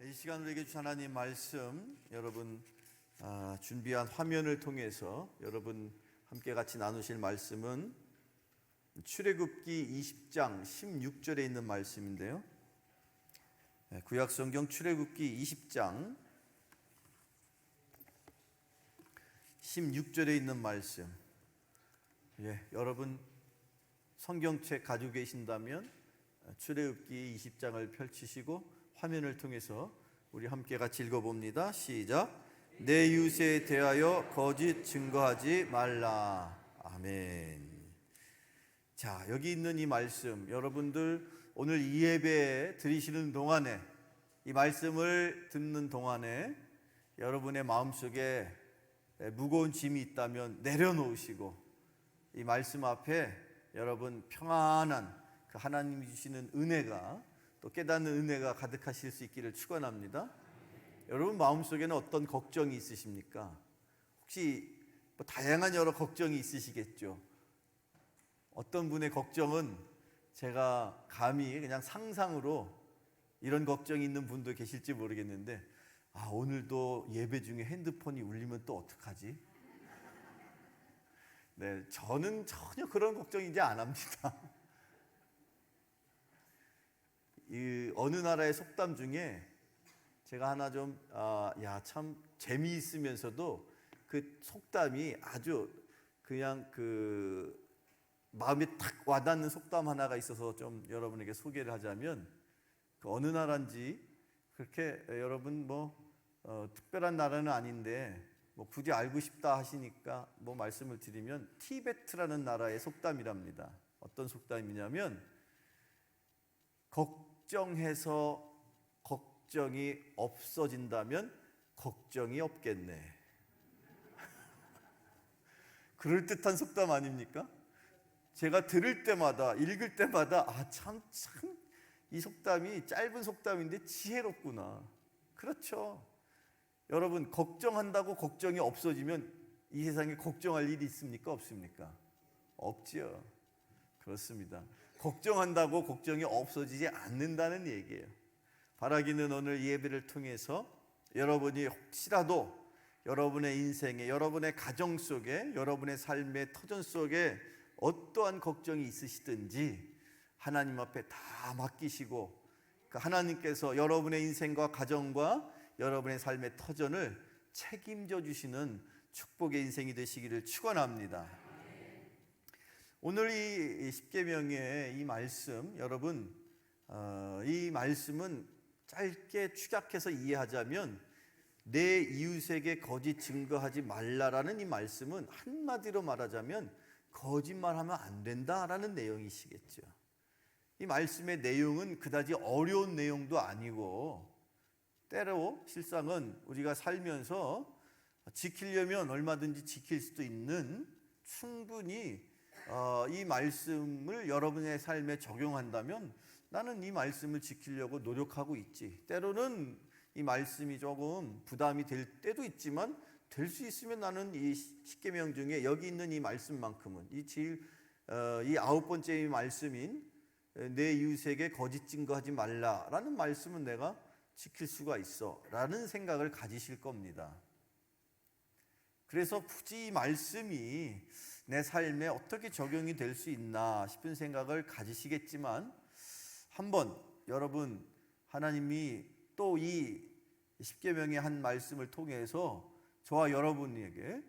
이 시간 우리에게 주신 하나님 말씀 여러분 준비한 화면을 통해서 여러분 함께 같이 나누실 말씀은 출애굽기 20장 16절에 있는 말씀인데요. 구약성경 출애굽기 20장 16절에 있는 말씀. 여러분 성경책 가지고 계신다면 출애굽기 20장을 펼치시고 화면을 통해서 우리 함께 같이 읽어봅니다. 시작. 내 이웃에 대하여 거짓 증거하지 말라. 아멘. 자, 여기 있는 이 말씀, 여러분들 오늘 이 예배 드리시는 동안에, 이 말씀을 듣는 동안에 여러분의 마음속에 무거운 짐이 있다면 내려놓으시고 이 말씀 앞에 여러분 평안한 그 하나님이 주시는 은혜가, 또 깨닫는 은혜가 가득하실 수 있기를 축원합니다. 여러분 마음속에는 어떤 걱정이 있으십니까? 혹시 다양한 여러 걱정이 있으시겠죠. 어떤 분의 걱정은 제가 감히 그냥 상상으로 이런 걱정이 있는 분도 계실지 모르겠는데, 오늘도 예배 중에 핸드폰이 울리면 또 어떡하지? 네, 저는 전혀 그런 걱정 이제 안 합니다. 이 어느 나라의 속담 중에 제가 하나 좀 참 재미있으면서도 그 속담이 아주 그냥 그 마음에 탁 와닿는 속담 하나가 있어서 좀 여러분에게 소개를 하자면, 그 어느 나라인지 그렇게 여러분 특별한 나라는 아닌데 굳이 알고 싶다 하시니까 말씀을 드리면 티베트라는 나라의 속담이랍니다. 어떤 속담이냐면, 걱정해서 걱정이 없어진다면 걱정이 없겠네. 그럴듯한 속담 아닙니까? 제가 들을 때마다, 읽을 때마다 참 이 속담이 짧은 속담인데 지혜롭구나. 그렇죠. 여러분 걱정한다고 걱정이 없어지면 이 세상에 걱정할 일이 있습니까? 없습니까? 없지요. 그렇습니다. 걱정한다고 걱정이 없어지지 않는다는 얘기예요. 바라기는 오늘 예배를 통해서 여러분이 혹시라도 여러분의 인생에, 여러분의 가정 속에, 여러분의 삶의 터전 속에 어떠한 걱정이 있으시든지 하나님 앞에 다 맡기시고, 하나님께서 여러분의 인생과 가정과 여러분의 삶의 터전을 책임져 주시는 축복의 인생이 되시기를 축원합니다. 오늘 이 십계명의 이 말씀, 여러분 이 말씀은 짧게 축약해서 이해하자면, 내 이웃에게 거짓 증거하지 말라라는 이 말씀은 한마디로 말하자면 거짓말하면 안 된다라는 내용이시겠죠. 이 말씀의 내용은 그다지 어려운 내용도 아니고, 때로 실상은 우리가 살면서 지키려면 얼마든지 지킬 수도 있는, 충분히 이 말씀을 여러분의 삶에 적용한다면 나는 이 말씀을 지키려고 노력하고 있지, 때로는 이 말씀이 조금 부담이 될 때도 있지만 될 수 있으면 나는 이 십계명 중에 여기 있는 이 말씀만큼은, 이 9번째 말씀인 내 이웃에게 거짓 증거하지 말라라는 말씀은 내가 지킬 수가 있어 라는 생각을 가지실 겁니다. 그래서 굳이 이 말씀이 내 삶에 어떻게 적용이 될 수 있나 싶은 생각을 가지시겠지만, 한번 여러분 하나님이 또 이 십계명의 한 말씀을 통해서 저와 여러분에게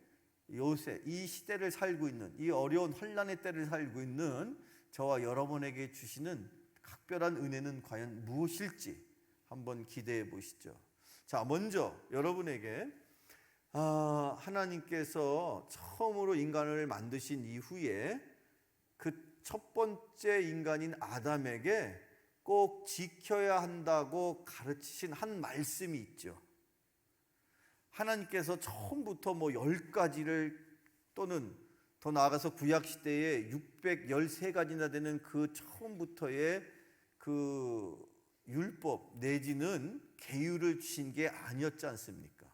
요새 이 시대를 살고 있는, 이 어려운 환난의 때를 살고 있는 저와 여러분에게 주시는 각별한 은혜는 과연 무엇일지 한번 기대해 보시죠. 자, 먼저 여러분에게 하나님께서 처음으로 인간을 만드신 이후에 그 첫 번째 인간인 아담에게 꼭 지켜야 한다고 가르치신 한 말씀이 있죠. 하나님께서 처음부터 10가지를, 또는 더 나아가서 구약시대에 613가지나 되는 그 처음부터의 그 율법 내지는 계율을 주신 게 아니었지 않습니까?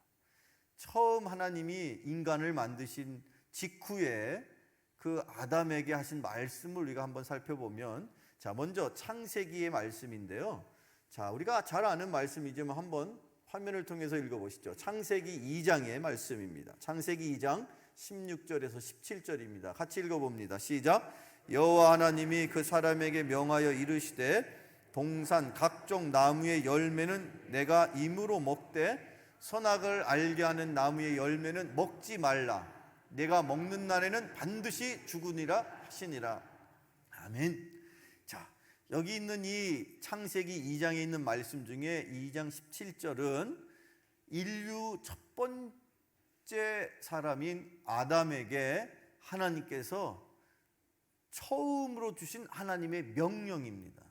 처음 하나님이 인간을 만드신 직후에 그 아담에게 하신 말씀을 우리가 한번 살펴보면, 자, 먼저 창세기의 말씀인데요. 자, 우리가 잘 아는 말씀이지만 한번 화면을 통해서 읽어보시죠. 창세기 2장의 말씀입니다. 창세기 2장 16절에서 17절입니다. 같이 읽어봅니다. 시작. 여호와 하나님이 그 사람에게 명하여 이르시되 동산 각종 나무의 열매는 내가 임으로 먹되 선악을 알게 하는 나무의 열매는 먹지 말라. 내가 먹는 날에는 반드시 죽으니라 하시니라. 아멘. 자, 여기 있는 이 창세기 2장에 있는 말씀 중에 2장 17절은 인류 첫 번째 사람인 아담에게 하나님께서 처음으로 주신 하나님의 명령입니다.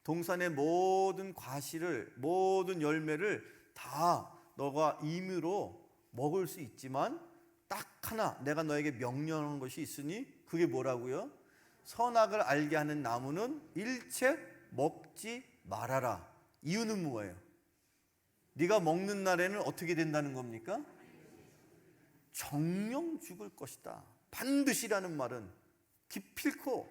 동산의 모든 과실을, 모든 열매를 다 너가 임의로 먹을 수 있지만 딱 하나 내가 너에게 명령한 것이 있으니 그게 뭐라고요? 선악을 알게 하는 나무는 일체 먹지 말아라. 이유는 뭐예요? 네가 먹는 날에는 어떻게 된다는 겁니까? 정령 죽을 것이다. 반드시라는 말은 기필코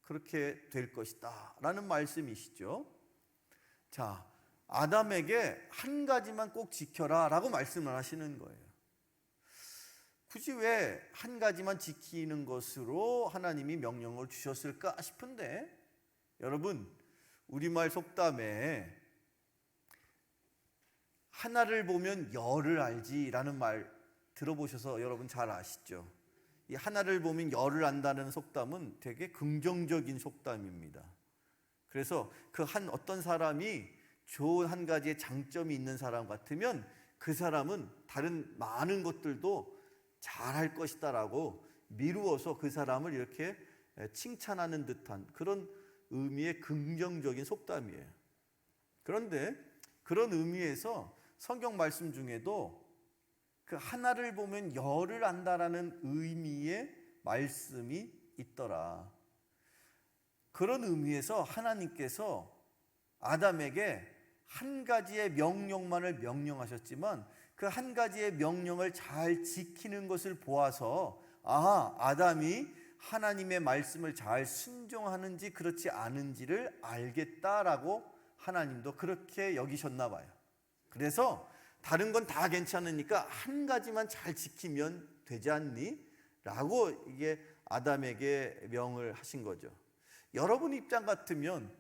그렇게 될 것이다 라는 말씀이시죠. 자, 아담에게 한 가지만 꼭 지켜라 라고 말씀을 하시는 거예요. 굳이 왜 한 가지만 지키는 것으로 하나님이 명령을 주셨을까 싶은데, 여러분 우리말 속담에 하나를 보면 열을 알지라는 말 들어보셔서 여러분 잘 아시죠? 이 하나를 보면 열을 안다는 속담은 되게 긍정적인 속담입니다. 그래서 그 어떤 사람이 좋은 한 가지의 장점이 있는 사람 같으면 그 사람은 다른 많은 것들도 잘할 것이다 라고 미루어서 그 사람을 이렇게 칭찬하는 듯한 그런 의미의 긍정적인 속담이에요. 그런데 그런 의미에서 성경 말씀 중에도 그 하나를 보면 열을 안다라는 의미의 말씀이 있더라. 그런 의미에서 하나님께서 아담에게 한 가지의 명령만을 명령하셨지만 그 한 가지의 명령을 잘 지키는 것을 보아서 아담이 하나님의 말씀을 잘 순종하는지 그렇지 않은지를 알겠다라고 하나님도 그렇게 여기셨나 봐요. 그래서 다른 건 다 괜찮으니까 한 가지만 잘 지키면 되지 않니? 라고 이게 아담에게 명을 하신 거죠. 여러분 입장 같으면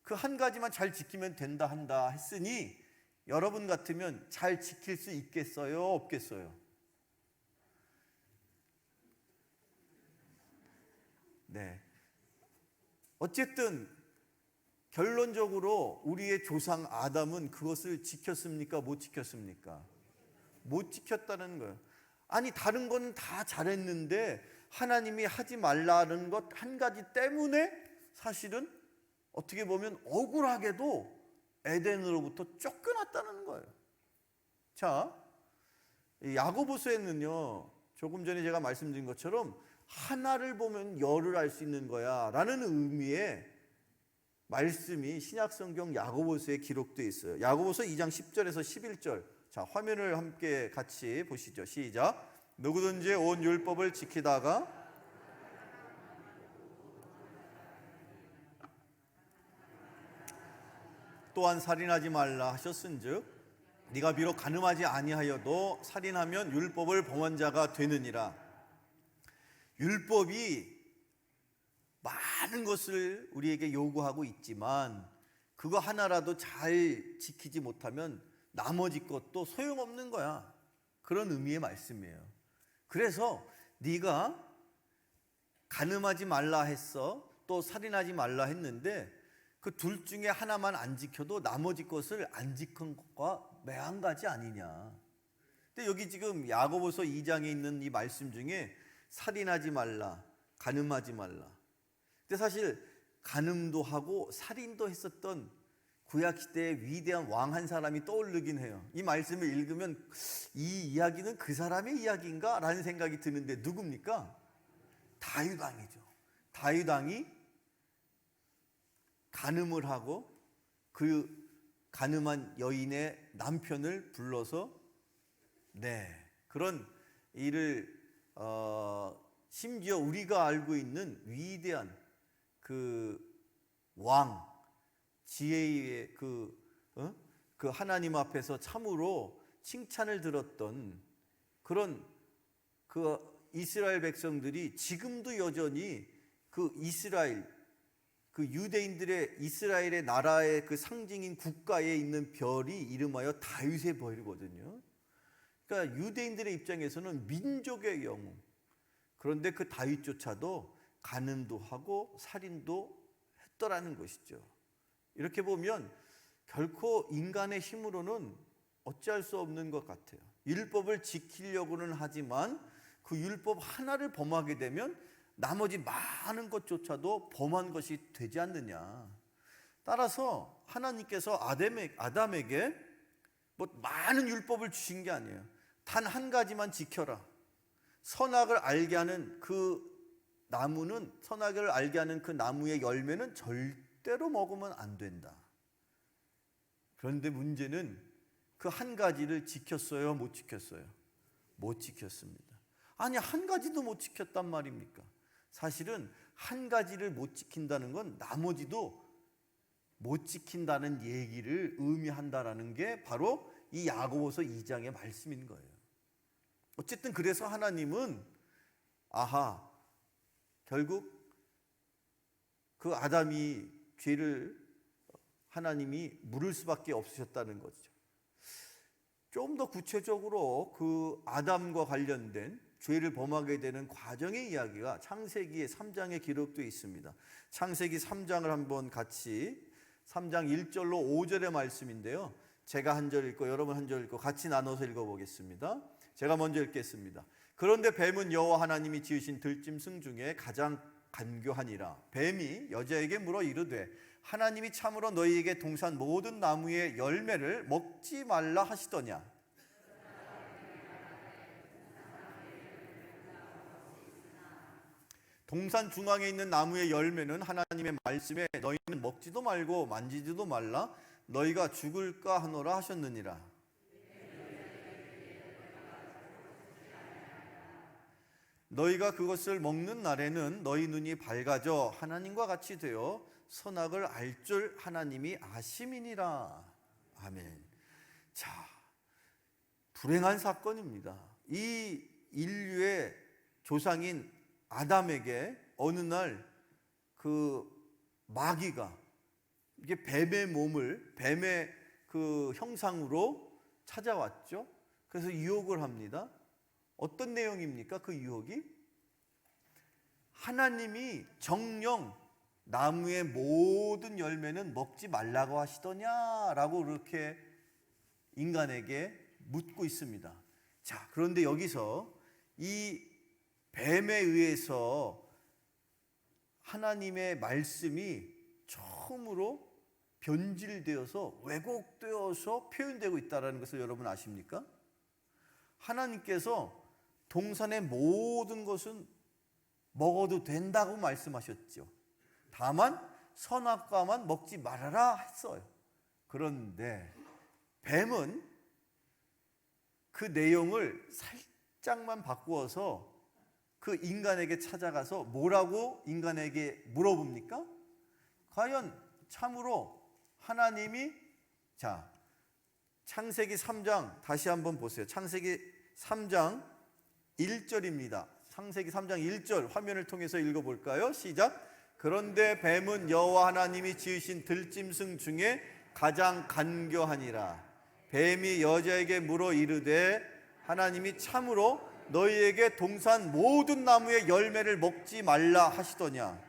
그 한 가지만 잘 지키면 된다 한다 했으니 여러분 같으면 잘 지킬 수 있겠어요? 없겠어요? 네. 어쨌든 결론적으로 우리의 조상 아담은 그것을 지켰습니까? 못 지켰습니까? 못 지켰다는 거예요. 아니 다른 건 다 잘했는데 하나님이 하지 말라는 것 한 가지 때문에 사실은 어떻게 보면 억울하게도 에덴으로부터 쫓겨났다는 거예요. 자, 야고보서에는요, 조금 전에 제가 말씀드린 것처럼 하나를 보면 열을 알 수 있는 거야 라는 의미의 말씀이 신약성경 야고보서에 기록되어 있어요. 야고보서 2장 10절에서 11절. 자, 화면을 함께 같이 보시죠. 시작. 누구든지 온 율법을 지키다가 또한 살인하지 말라 하셨은즉 네가 비록 간음하지 아니하여도 살인하면 율법을 범한 자가 되느니라. 율법이 많은 것을 우리에게 요구하고 있지만 그거 하나라도 잘 지키지 못하면 나머지 것도 소용없는 거야. 그런 의미의 말씀이에요. 그래서 네가 간음하지 말라 했어, 또 살인하지 말라 했는데 그 둘 중에 하나만 안 지켜도 나머지 것을 안 지킨 것과 매한가지 아니냐. 근데 여기 지금 야고보서 2장에 있는 이 말씀 중에 살인하지 말라, 간음하지 말라. 근데 사실 간음도 하고 살인도 했었던 구약시대의 위대한 왕 한 사람이 떠오르긴 해요. 이 말씀을 읽으면 이 이야기는 그 사람의 이야기인가? 라는 생각이 드는데 누굽니까? 다윗 왕이죠. 다윗 왕이 간음을 하고 그 간음한 여인의 남편을 불러서 그런 일을 심지어 우리가 알고 있는 위대한 그 왕, 지혜의 그 하나님 앞에서 참으로 칭찬을 들었던 그런 그 이스라엘 백성들이 지금도 여전히 그 이스라엘, 그 유대인들의 이스라엘의 나라의 그 상징인 국가에 있는 별이 이름하여 다윗의 별이거든요. 그러니까 유대인들의 입장에서는 민족의 영웅. 그런데 그 다윗조차도 간음도 하고 살인도 했더라는 것이죠. 이렇게 보면 결코 인간의 힘으로는 어찌할 수 없는 것 같아요. 율법을 지키려고는 하지만 그 율법 하나를 범하게 되면 나머지 많은 것조차도 범한 것이 되지 않느냐. 따라서 하나님께서 아담에게 뭐 많은 율법을 주신 게 아니에요. 단 한 가지만 지켜라. 선악을 알게 하는 그 나무는, 선악을 알게 하는 그 나무의 열매는 절대로 먹으면 안 된다. 그런데 문제는 그 한 가지를 지켰어요, 못 지켰어요? 못 지켰습니다. 아니, 한 가지도 못 지켰단 말입니까? 사실은 한 가지를 못 지킨다는 건 나머지도 못 지킨다는 얘기를 의미한다라는 게 바로 이 야고보서 2장의 말씀인 거예요. 어쨌든 그래서 하나님은 결국 그 아담이 죄를 하나님이 물을 수밖에 없으셨다는 거죠. 좀 더 구체적으로 그 아담과 관련된 죄를 범하게 되는 과정의 이야기가 창세기 3장에 기록되어 있습니다. 창세기 3장을 한번 같이, 3장 1절로 5절의 말씀인데요. 제가 한 절 읽고 여러분 한 절 읽고 같이 나눠서 읽어보겠습니다. 제가 먼저 읽겠습니다. 그런데 뱀은 여호와 하나님이 지으신 들짐승 중에 가장 간교하니라. 뱀이 여자에게 물어 이르되 하나님이 참으로 너희에게 동산 모든 나무의 열매를 먹지 말라 하시더냐. 동산 중앙에 있는 나무의 열매는 하나님의 말씀에 너희는 먹지도 말고 만지지도 말라 너희가 죽을까 하노라 하셨느니라. 너희가 그것을 먹는 날에는 너희 눈이 밝아져 하나님과 같이 되어 선악을 알 줄 하나님이 아심이니라. 아멘. 자, 불행한 사건입니다. 이 인류의 조상인 아담에게 어느 날 그 마귀가 이게 뱀의 몸을 뱀의 그 형상으로 찾아왔죠. 그래서 유혹을 합니다. 어떤 내용입니까? 그 유혹이 하나님이 정녕 나무의 모든 열매는 먹지 말라고 하시더냐라고 그렇게 인간에게 묻고 있습니다. 자, 그런데 여기서 이 뱀에 의해서 하나님의 말씀이 처음으로 변질되어서 왜곡되어서 표현되고 있다는 것을 여러분 아십니까? 하나님께서 동산의 모든 것은 먹어도 된다고 말씀하셨죠. 다만 선악과만 먹지 말아라 했어요. 그런데 뱀은 그 내용을 살짝만 바꾸어서 그 인간에게 찾아가서 뭐라고 인간에게 물어봅니까? 과연 참으로 하나님이 창세기 3장 다시 한번 보세요. 창세기 3장 1절입니다. 창세기 3장 1절 화면을 통해서 읽어볼까요? 시작. 그런데 뱀은 여호와 하나님이 지으신 들짐승 중에 가장 간교하니라. 뱀이 여자에게 물어 이르되 하나님이 참으로 너희에게 동산 모든 나무의 열매를 먹지 말라 하시더냐.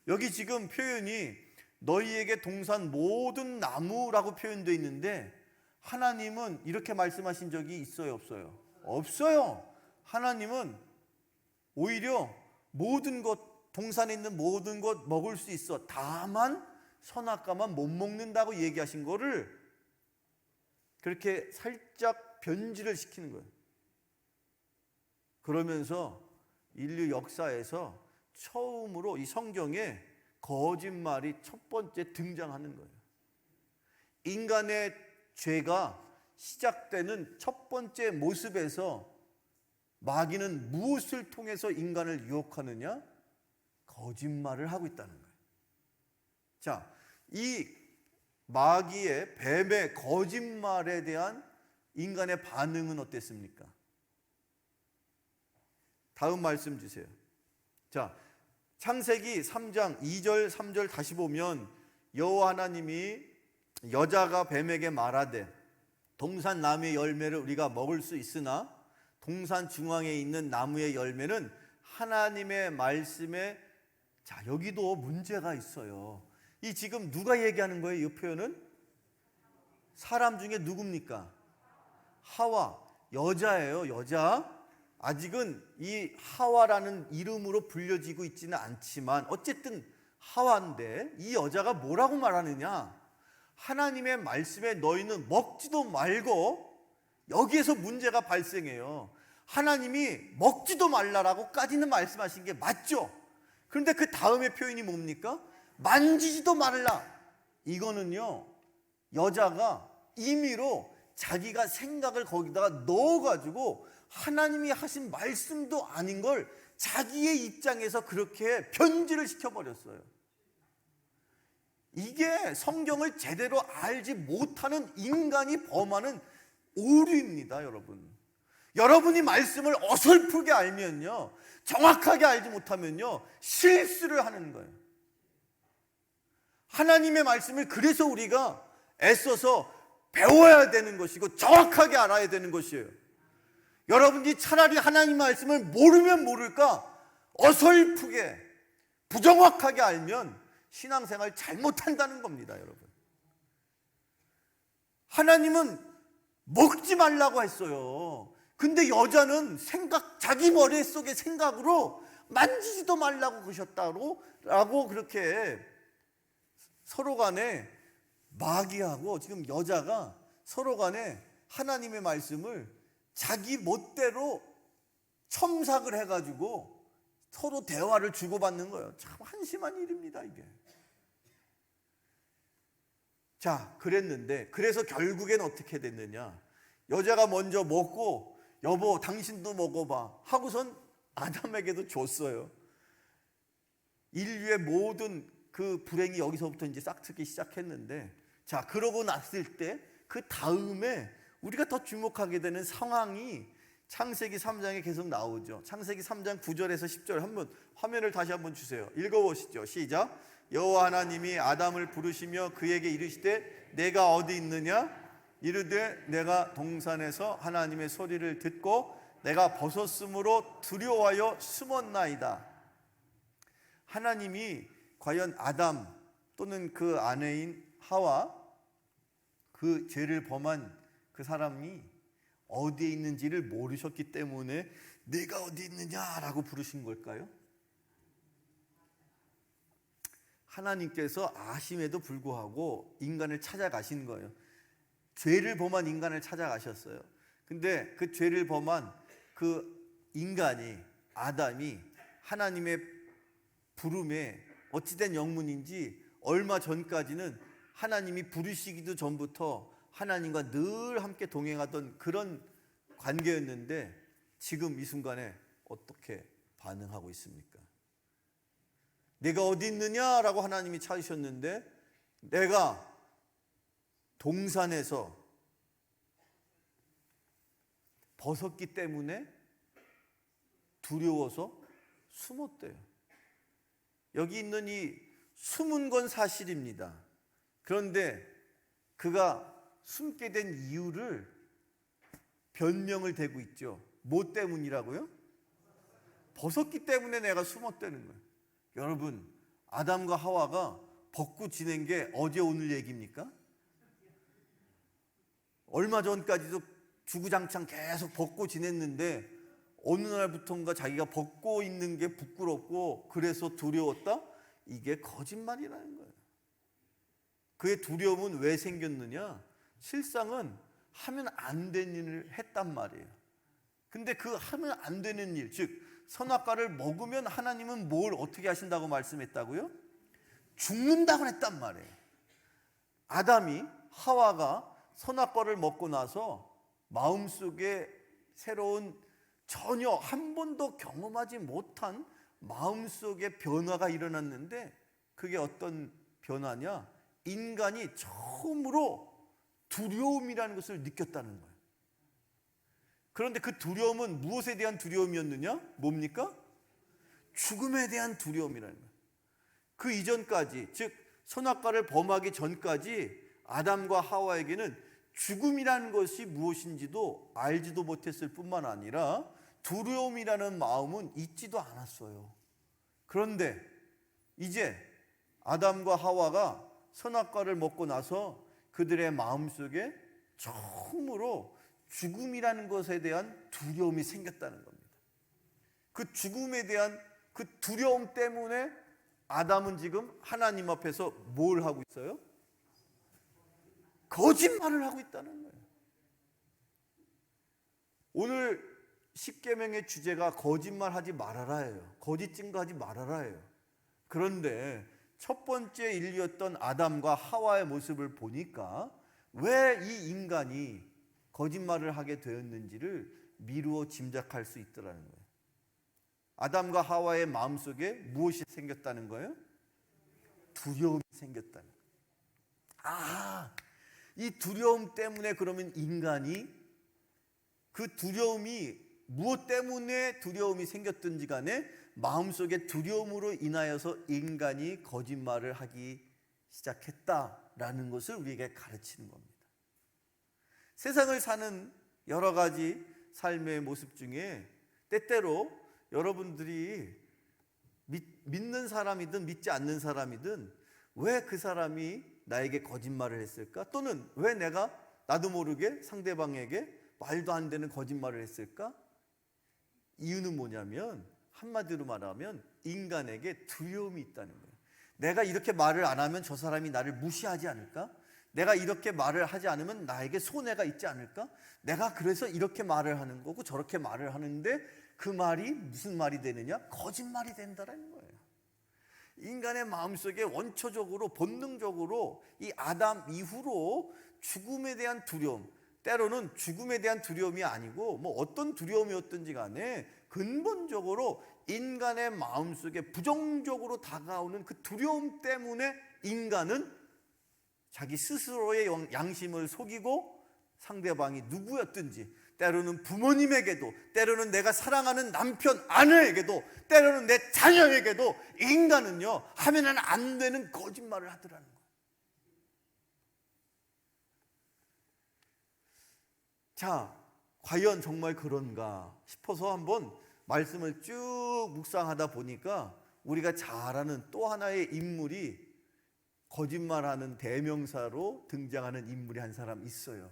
여기 지금 표현이 너희에게 동산 모든 나무라고 표현되어 있는데 하나님은 이렇게 말씀하신 적이 있어요, 없어요? 없어요. 하나님은 오히려 모든 것, 동산에 있는 모든 것 먹을 수 있어. 다만 선악과만 못 먹는다고 얘기하신 거를 그렇게 살짝 변질을 시키는 거예요. 그러면서 인류 역사에서 처음으로 이 성경에 거짓말이 첫 번째 등장하는 거예요. 인간의 죄가 시작되는 첫 번째 모습에서 마귀는 무엇을 통해서 인간을 유혹하느냐? 거짓말을 하고 있다는 거예요. 자, 이 마귀의 뱀의 거짓말에 대한 인간의 반응은 어땠습니까? 다음 말씀 주세요. 자, 창세기 3장 2절 3절 다시 보면 여호와 하나님이 여자가 뱀에게 말하되 동산 나무의 열매를 우리가 먹을 수 있으나 동산 중앙에 있는 나무의 열매는 하나님의 말씀에, 자, 여기도 문제가 있어요. 이 지금 누가 얘기하는 거예요? 이 표현은 사람 중에 누굽니까? 하와, 여자예요. 여자. 아직은 이 하와라는 이름으로 불려지고 있지는 않지만 어쨌든 하와인데, 이 여자가 뭐라고 말하느냐? 하나님의 말씀에 너희는 먹지도 말고, 여기에서 문제가 발생해요. 하나님이 먹지도 말라라고까지는 말씀하신 게 맞죠. 그런데 그 다음에 표현이 뭡니까? 만지지도 말라. 이거는요, 여자가 임의로 자기가 생각을 거기다가 넣어가지고 하나님이 하신 말씀도 아닌 걸 자기의 입장에서 그렇게 변질을 시켜버렸어요. 이게 성경을 제대로 알지 못하는 인간이 범하는 오류입니다, 여러분. 여러분이 말씀을 어설프게 알면요, 정확하게 알지 못하면요, 실수를 하는 거예요. 하나님의 말씀을 그래서 우리가 애써서 배워야 되는 것이고 정확하게 알아야 되는 것이에요. 여러분이 차라리 하나님 말씀을 모르면 모를까 어설프게 부정확하게 알면 신앙생활 잘못한다는 겁니다, 여러분. 하나님은 먹지 말라고 했어요. 근데 여자는 자기 머릿속의 생각으로 만지지도 말라고 그러셨다고 그렇게 서로 간에 마귀하고 지금 여자가 서로 간에 하나님의 말씀을 자기 멋대로 첨삭을 해가지고 서로 대화를 주고받는 거예요. 참 한심한 일입니다, 이게. 자, 그랬는데, 그래서 결국엔 어떻게 됐느냐? 여자가 먼저 먹고, 여보 당신도 먹어봐 하고선 아담에게도 줬어요. 인류의 모든 그 불행이 여기서부터 이제 싹트기 시작했는데, 자, 그러고 났을 때 그 다음에 우리가 더 주목하게 되는 상황이 창세기 3장에 계속 나오죠. 창세기 3장 9절에서 10절 한번 화면을 다시 한번 주세요. 읽어보시죠. 시작. 여호와 하나님이 아담을 부르시며 그에게 이르시되 내가 어디 있느냐? 이르되 내가 동산에서 하나님의 소리를 듣고 내가 벗었으므로 두려워하여 숨었나이다. 하나님이 과연 아담 또는 그 아내인 하와, 그 죄를 범한 그 사람이 어디에 있는지를 모르셨기 때문에 내가 어디 있느냐라고 부르신 걸까요? 하나님께서 아심에도 불구하고 인간을 찾아가신 거예요. 죄를 범한 인간을 찾아가셨어요. 근데 그 죄를 범한 그 인간이, 아담이 하나님의 부름에 어찌된 영문인지 얼마 전까지는 하나님이 부르시기도 전부터 하나님과 늘 함께 동행하던 그런 관계였는데 지금 이 순간에 어떻게 반응하고 있습니까? 내가 어디 있느냐라고 하나님이 찾으셨는데 내가 동산에서 벗었기 때문에 두려워서 숨었대요. 여기 있는 이 숨은 건 사실입니다. 그런데 그가 숨게 된 이유를 변명을 대고 있죠. 뭐 때문이라고요? 벗었기 때문에 내가 숨었다는 거예요. 여러분, 아담과 하와가 벗고 지낸 게 어제 오늘 얘기입니까? 얼마 전까지도 주구장창 계속 벗고 지냈는데 어느 날부터인가 자기가 벗고 있는 게 부끄럽고 그래서 두려웠다? 이게 거짓말이라는 거예요. 그의 두려움은 왜 생겼느냐? 실상은 하면 안 되는 일을 했단 말이에요. 근데 그 하면 안 되는 일, 즉 선악과를 먹으면 하나님은 뭘 어떻게 하신다고 말씀했다고요? 죽는다고 했단 말이에요. 아담이, 하와가 선악과를 먹고 나서 마음속에 새로운, 전혀 한 번도 경험하지 못한 마음속의 변화가 일어났는데 그게 어떤 변화냐? 인간이 처음으로 두려움이라는 것을 느꼈다는 거예요. 그런데 그 두려움은 무엇에 대한 두려움이었느냐? 뭡니까? 죽음에 대한 두려움이라는 거예요. 그 이전까지, 즉 선악과를 범하기 전까지 아담과 하와에게는 죽음이라는 것이 무엇인지도 알지도 못했을 뿐만 아니라 두려움이라는 마음은 있지도 않았어요. 그런데 이제 아담과 하와가 선악과를 먹고 나서 그들의 마음속에 처음으로 죽음이라는 것에 대한 두려움이 생겼다는 겁니다. 그 죽음에 대한 그 두려움 때문에 아담은 지금 하나님 앞에서 뭘 하고 있어요? 거짓말을 하고 있다는 거예요. 오늘 십계명의 주제가 거짓말하지 말아라예요. 거짓 증거하지 말아라예요. 그런데 첫 번째 인류였던 아담과 하와의 모습을 보니까 왜 이 인간이 거짓말을 하게 되었는지를 미루어 짐작할 수 있더라는 거예요. 아담과 하와의 마음속에 무엇이 생겼다는 거예요? 두려움이 생겼다는 거예요. 이 두려움 때문에 그러면 인간이 그 두려움이 무엇 때문에 두려움이 생겼든지 간에 마음속에 두려움으로 인하여서 인간이 거짓말을 하기 시작했다라는 것을 우리에게 가르치는 겁니다. 세상을 사는 여러 가지 삶의 모습 중에 때때로 여러분들이 믿는 사람이든 믿지 않는 사람이든 왜 그 사람이 나에게 거짓말을 했을까? 또는 왜 내가 나도 모르게 상대방에게 말도 안 되는 거짓말을 했을까? 이유는 뭐냐면 한마디로 말하면 인간에게 두려움이 있다는 거예요. 내가 이렇게 말을 안 하면 저 사람이 나를 무시하지 않을까? 내가 이렇게 말을 하지 않으면 나에게 손해가 있지 않을까? 내가 그래서 이렇게 말을 하는 거고 저렇게 말을 하는데 그 말이 무슨 말이 되느냐? 거짓말이 된다는 거예요. 인간의 마음속에 원초적으로 본능적으로 이 아담 이후로 죽음에 대한 두려움, 때로는 죽음에 대한 두려움이 아니고 뭐 어떤 두려움이었든지 간에 근본적으로 인간의 마음속에 부정적으로 다가오는 그 두려움 때문에 인간은 자기 스스로의 양심을 속이고 상대방이 누구였든지, 때로는 부모님에게도, 때로는 내가 사랑하는 남편, 아내에게도, 때로는 내 자녀에게도 인간은요 하면은 안 되는 거짓말을 하더라는 거예요. 자, 과연 정말 그런가 싶어서 한번 말씀을 쭉 묵상하다 보니까 우리가 잘 아는 또 하나의 인물이 거짓말하는 대명사로 등장하는 인물이 한 사람 있어요.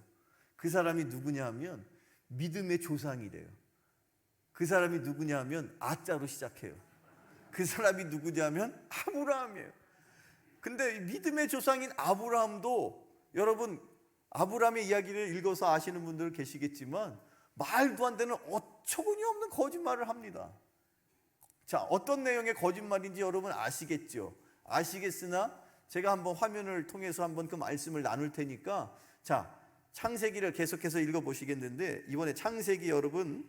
그 사람이 누구냐 하면 믿음의 조상이래요. 그 사람이 누구냐 하면 아자로 시작해요. 그 사람이 누구냐 하면 아브라함이에요. 근데 믿음의 조상인 아브라함도, 여러분 아브라함의 이야기를 읽어서 아시는 분들 계시겠지만 말도 안 되는 어처구니 없는 거짓말을 합니다. 자, 어떤 내용의 거짓말인지 여러분 아시겠죠? 아시겠으나 제가 한번 화면을 통해서 한번 그 말씀을 나눌 테니까, 자, 창세기를 계속해서 읽어보시겠는데 이번에 창세기 여러분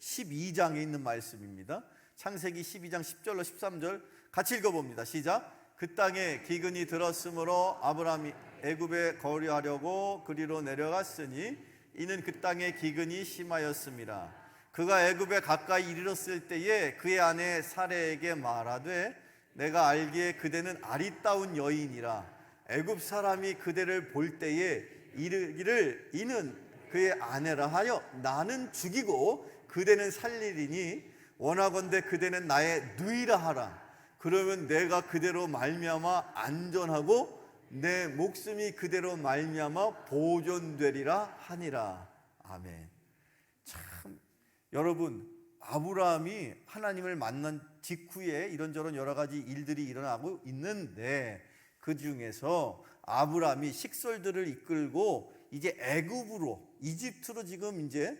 12장에 있는 말씀입니다. 창세기 12장 10절로 13절 같이 읽어봅니다. 시작. 그 땅에 기근이 들었으므로 아브라함이 애굽에 거류하려고 그리로 내려갔으니 이는 그 땅에 기근이 심하였습니다. 그가 애굽에 가까이 이르렀을 때에 그의 아내 사레에게 말하되 내가 알기에 그대는 아리따운 여인이라 애굽 사람이 그대를 볼 때에 이르기를 이는 그의 아내라 하여 나는 죽이고 그대는 살리리니 원하건대 그대는 나의 누이라 하라. 그러면 내가 그대로 말미암아 안전하고 내 목숨이 그대로 말미암아 보존되리라 하니라. 아멘. 참 여러분, 아브라함이 하나님을 만난 직후에 이런저런 여러 가지 일들이 일어나고 있는데 그 중에서 아브라함이 식솔들을 이끌고 이제 애굽으로, 이집트로 지금 이제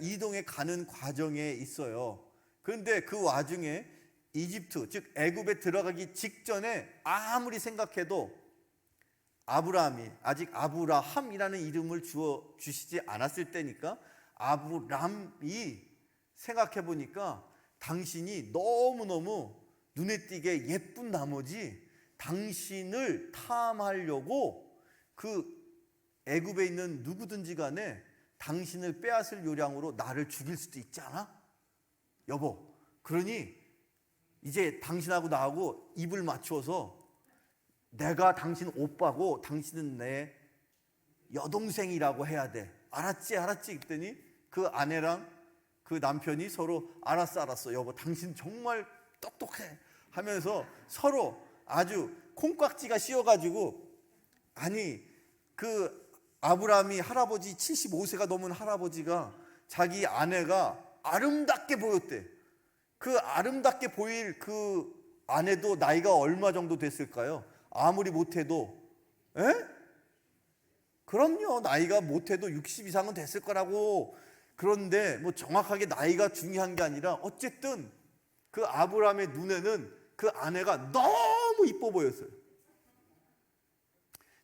이동해 가는 과정에 있어요. 그런데 그 와중에 이집트, 즉 애굽에 들어가기 직전에 아무리 생각해도 아브라함이 아직 아브라함이라는 이름을 주어 주시지 않았을 때니까 아브람이 생각해 보니까 당신이 너무너무 눈에 띄게 예쁜 나머지 당신을 탐하려고 그 애굽에 있는 누구든지 간에 당신을 빼앗을 요량으로 나를 죽일 수도 있지 않아? 여보, 그러니 이제 당신하고 나하고 입을 맞추어서 내가 당신 오빠고 당신은 내 여동생이라고 해야 돼. 알았지? 알았지? 그랬더니 그 아내랑 그 남편이 서로 알았어 여보, 당신 정말 똑똑해 하면서 서로 아주 콩깍지가 씌어가지고, 아니 그 아브라함이 할아버지 75세가 넘은 할아버지가 자기 아내가 아름답게 보였대. 그 아름답게 보일 그 아내도 나이가 얼마 정도 됐을까요? 아무리 못해도, 에? 그럼요, 나이가 못해도 60 이상은 됐을 거라고. 그런데 뭐 정확하게 나이가 중요한 게 아니라 어쨌든 그 아브라함의 눈에는 그 아내가 너무 이뻐 보였어요.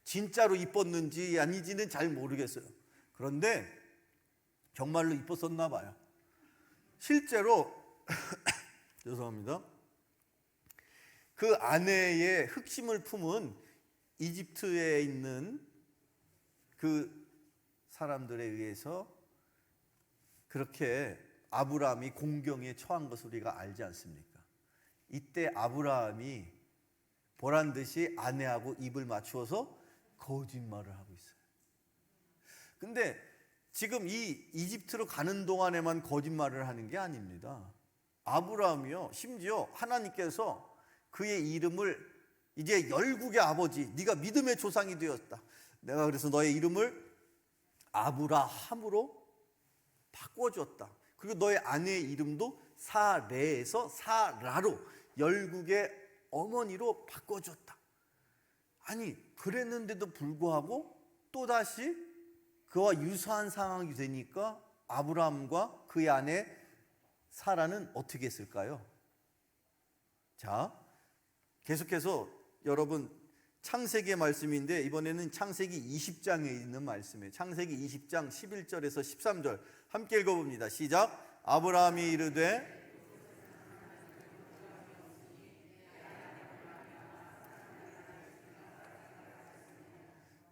진짜로 이뻤는지 아니지는 잘 모르겠어요. 그런데 정말로 이뻤었나 봐요. 실제로 죄송합니다. 그 아내의 흑심을 품은 이집트에 있는 그 사람들에 의해서 그렇게 아브라함이 공경에 처한 것을 우리가 알지 않습니까? 이때 아브라함이 보란 듯이 아내하고 입을 맞추어서 거짓말을 하고 있어요. 근데 지금 이 이집트로 가는 동안에만 거짓말을 하는 게 아닙니다. 아브라함이요, 심지어 하나님께서 그의 이름을 이제 열국의 아버지, 네가 믿음의 조상이 되었다, 내가 그래서 너의 이름을 아브라함으로 바꿔줬다. 그리고 너의 아내의 이름도 사레에서 사라로 열국의 어머니로 바꿔줬다. 아니 그랬는데도 불구하고 또다시 그와 유사한 상황이 되니까 아브라함과 그의 아내 사라는 어떻게 했을까요? 자, 계속해서 여러분 창세기의 말씀인데 이번에는 창세기 20장에 있는 말씀이에요. 창세기 20장 11절에서 13절 함께 읽어봅니다. 시작. 아브라함이 이르되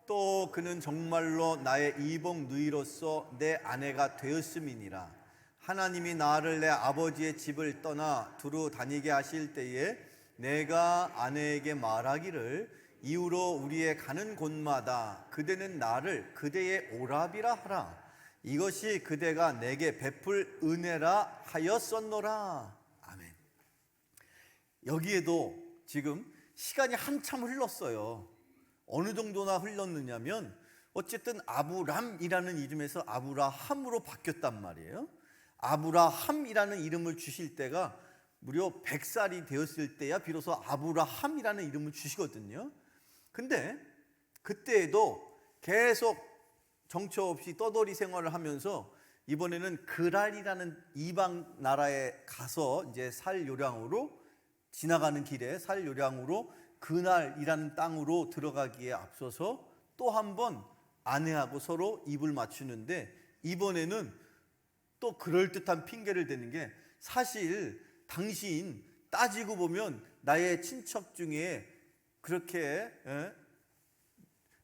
또 그는 정말로 나의 이복 누이로서 내 아내가 되었음이니라. 하나님이 나를 내 아버지의 집을 떠나 두루 다니게 하실 때에 내가 아내에게 말하기를 이후로 우리의 가는 곳마다 그대는 나를 그대의 오라비라 하라. 이것이 그대가 내게 베풀 은혜라 하였었노라. 아멘. 여기에도 지금 시간이 한참 흘렀어요. 어느 정도나 흘렀느냐면 어쨌든 아브람이라는 이름에서 아브라함으로 바뀌었단 말이에요. 아브라함이라는 이름을 주실 때가 무려 100살이 되었을 때야 비로소 아브라함이라는 이름을 주시거든요. 근데 그때에도 계속 정처 없이 떠돌이 생활을 하면서 이번에는 그랄이라는 이방 나라에 가서 이제 살 요량으로 지나가는 길에 살 요량으로 그날이라는 땅으로 들어가기에 앞서서 또 한 번 아내하고 서로 입을 맞추는데 이번에는 또 그럴듯한 핑계를 대는 게 사실 당신 따지고 보면 나의 친척 중에 그렇게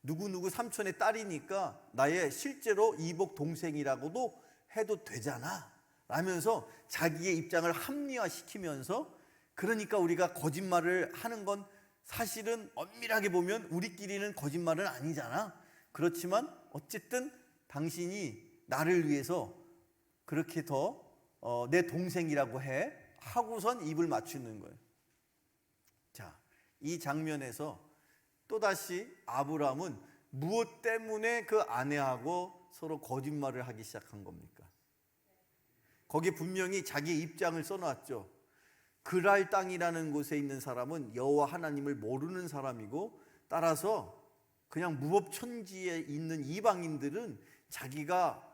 누구누구 삼촌의 딸이니까 나의 실제로 이복 동생이라고도 해도 되잖아 라면서 자기의 입장을 합리화시키면서 그러니까 우리가 거짓말을 하는 건 사실은 엄밀하게 보면 우리끼리는 거짓말은 아니잖아. 그렇지만 어쨌든 당신이 나를 위해서 그렇게 더 내 동생이라고 하고선 입을 맞추는 거예요. 자, 이 장면에서 또다시 아브라함은 무엇 때문에 그 아내하고 서로 거짓말을 하기 시작한 겁니까? 거기에 분명히 자기 입장을 써놨죠. 그랄 땅이라는 곳에 있는 사람은 여호와 하나님을 모르는 사람이고 따라서 그냥 무법천지에 있는 이방인들은 자기가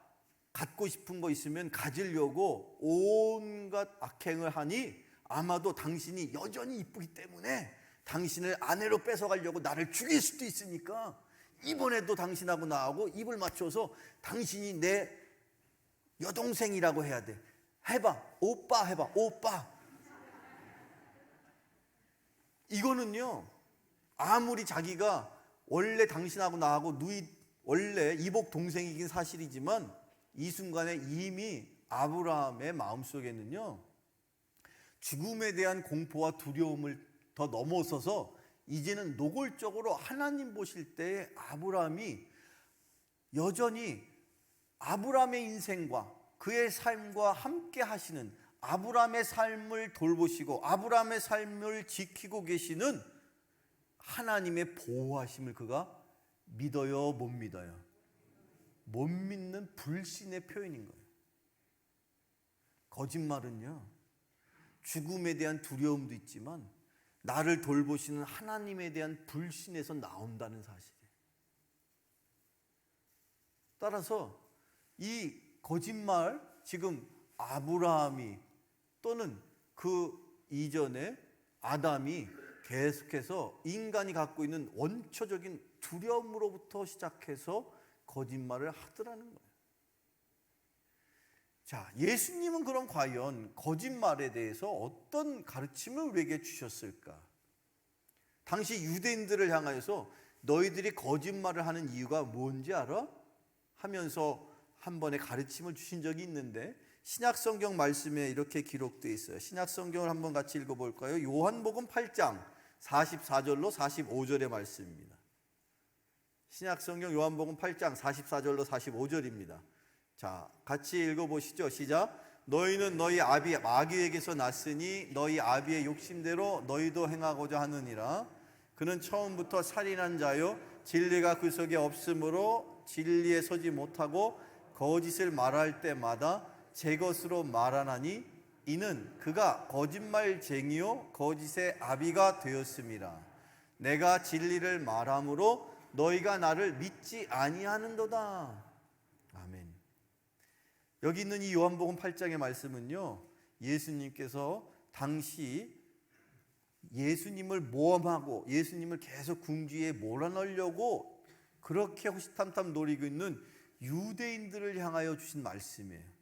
갖고 싶은 거 있으면 가지려고 온갖 악행을 하니 아마도 당신이 여전히 이쁘기 때문에 당신을 아내로 뺏어가려고 나를 죽일 수도 있으니까 이번에도 당신하고 나하고 입을 맞춰서 당신이 내 여동생이라고 해야 돼. 해봐, 오빠 해봐, 오빠. 이거는요 아무리 자기가 원래 당신하고 나하고 원래 이복 동생이긴 사실이지만 이 순간에 이미 아브라함의 마음속에는요, 죽음에 대한 공포와 두려움을 더 넘어서서 이제는 노골적으로 하나님 보실 때 아브라함이 여전히 아브라함의 인생과 그의 삶과 함께 하시는, 아브라함의 삶을 돌보시고 아브라함의 삶을 지키고 계시는 하나님의 보호하심을 그가 믿어요, 못 믿어요? 못 믿는 불신의 표현인 거예요. 거짓말은요, 죽음에 대한 두려움도 있지만 나를 돌보시는 하나님에 대한 불신에서 나온다는 사실이에요. 따라서 이 거짓말, 지금 아브라함이 또는 그 이전에 아담이 계속해서 인간이 갖고 있는 원초적인 두려움으로부터 시작해서 거짓말을 하더라는 거예요. 자, 예수님은 그럼 과연 거짓말에 대해서 어떤 가르침을 우리에게 주셨을까? 당시 유대인들을 향하여서 너희들이 거짓말을 하는 이유가 뭔지 알아? 하면서 한 번의 가르침을 주신 적이 있는데, 신약성경 말씀에 이렇게 기록되어 있어요. 신약성경을 한번 같이 읽어볼까요? 요한복음 8장 44절로 45절의 말씀입니다. 신약성경 요한복음 8장 44절로 45절입니다. 자, 같이 읽어보시죠. 시작. 너희는 너희 아비 마귀에게서 났으니 너희 아비의 욕심대로 너희도 행하고자 하느니라. 그는 처음부터 살인한 자요 진리가 그 속에 없으므로 진리에 서지 못하고 거짓을 말할 때마다 제 것으로 말하나니 이는 그가 거짓말쟁이요 거짓의 아비가 되었습니다. 내가 진리를 말함으로 너희가 나를 믿지 아니하는도다. 아멘. 여기 있는 이 요한복음 8장의 말씀은요, 예수님께서 당시 예수님을 모함하고 예수님을 계속 궁지에 몰아넣으려고 그렇게 호시탐탐 노리고 있는 유대인들을 향하여 주신 말씀이에요.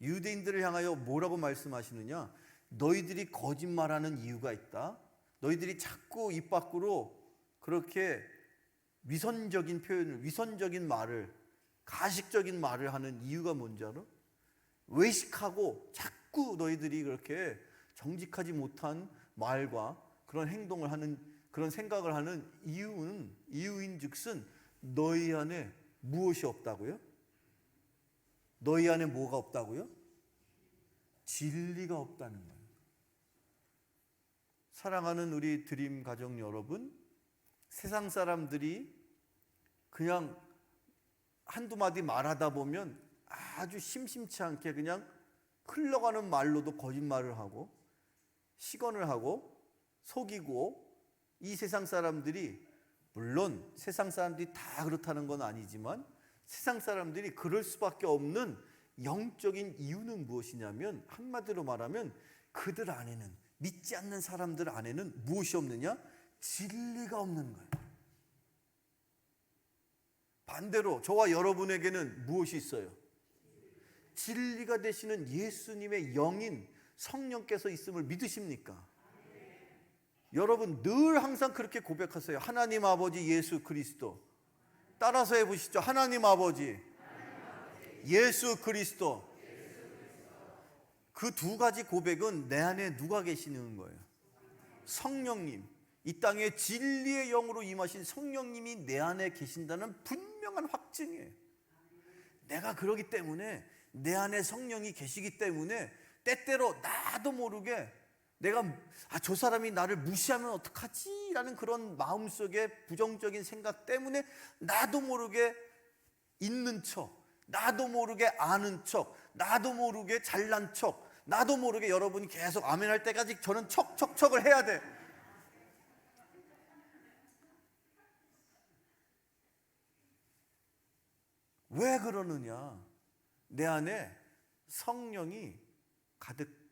유대인들을 향하여 뭐라고 말씀하시느냐? 너희들이 거짓말하는 이유가 있다. 너희들이 자꾸 입 밖으로 그렇게 위선적인 표현을, 위선적인 말을, 가식적인 말을 하는 이유가 뭔지 알아? 외식하고 자꾸 너희들이 그렇게 정직하지 못한 말과 그런 행동을 하는, 그런 생각을 하는 이유인즉슨 너희 안에 무엇이 없다고요? 너희 안에 뭐가 없다고요? 진리가 없다는 거예요. 사랑하는 우리 드림 가족 여러분, 세상 사람들이 그냥 한두 마디 말하다 보면 아주 심심치 않게 그냥 흘러가는 말로도 거짓말을 하고 시건을 하고 속이고, 이 세상 사람들이, 물론 세상 사람들이 다 그렇다는 건 아니지만 세상 사람들이 그럴 수밖에 없는 영적인 이유는 무엇이냐면, 한마디로 말하면 그들 안에는, 믿지 않는 사람들 안에는 무엇이 없느냐? 진리가 없는 거예요. 반대로 저와 여러분에게는 무엇이 있어요? 진리가 되시는 예수님의 영인 성령께서 있음을 믿으십니까? 여러분 늘 항상 그렇게 고백하세요. 하나님 아버지 예수 그리스도. 따라서 해보시죠. 하나님 아버지 예수 그리스도. 그 두 가지 고백은 내 안에 누가 계시는 거예요? 성령님. 이 땅에 진리의 영으로 임하신 성령님이 내 안에 계신다는 분명한 확증이에요. 내가 그러기 때문에, 내 안에 성령이 계시기 때문에 때때로 나도 모르게 내가 저 사람이 나를 무시하면 어떡하지? 라는 그런 마음속에 부정적인 생각 때문에 나도 모르게 있는 척, 나도 모르게 아는 척, 나도 모르게 잘난 척, 나도 모르게, 여러분이 계속 아멘 할 때까지 저는 척을 해야 돼. 왜 그러느냐? 내 안에 성령이 가득,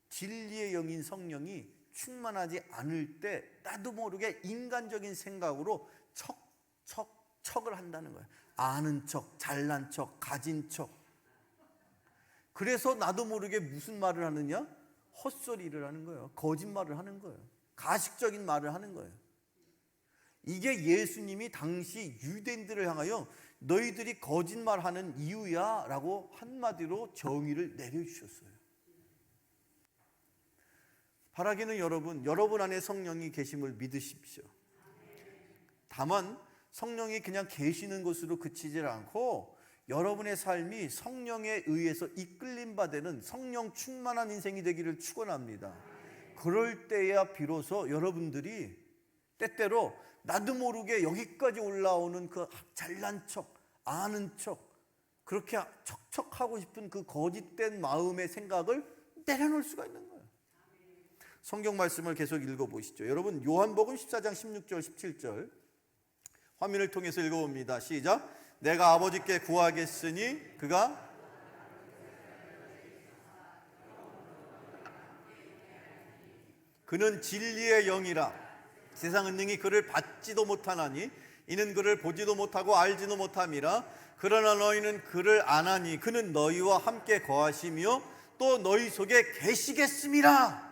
진리의 영인 성령이 충만하지 않을 때 나도 모르게 인간적인 생각으로 척을 한다는 거예요. 아는 척, 잘난 척, 가진 척. 그래서 나도 모르게 무슨 말을 하느냐? 헛소리를 하는 거예요. 거짓말을 하는 거예요. 가식적인 말을 하는 거예요. 이게 예수님이 당시 유대인들을 향하여 너희들이 거짓말하는 이유야 라고 한마디로 정의를 내려주셨어요. 바라기는 여러분 안에 성령이 계심을 믿으십시오. 다만 성령이 그냥 계시는 것으로 그치질 않고 여러분의 삶이 성령에 의해서 이끌림 받는 성령 충만한 인생이 되기를 축원합니다. 그럴 때야 비로소 여러분들이 때때로 나도 모르게 여기까지 올라오는 그 잘난 척, 아는 척, 그렇게 척척하고 싶은 그 거짓된 마음의 생각을 내려놓을 수가 있는 거예요. 성경 말씀을 계속 읽어보시죠. 여러분 요한복음 14장 16절 17절 화면을 통해서 읽어봅니다. 시작. 내가 아버지께 구하겠으니 그가 그는 진리의 영이라 세상은 능히 그를 받지도 못하나니 이는 그를 보지도 못하고 알지도 못함이라. 그러나 너희는 그를 아나니 그는 너희와 함께 거하시며 또 너희 속에 계시겠음이라.